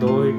2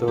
2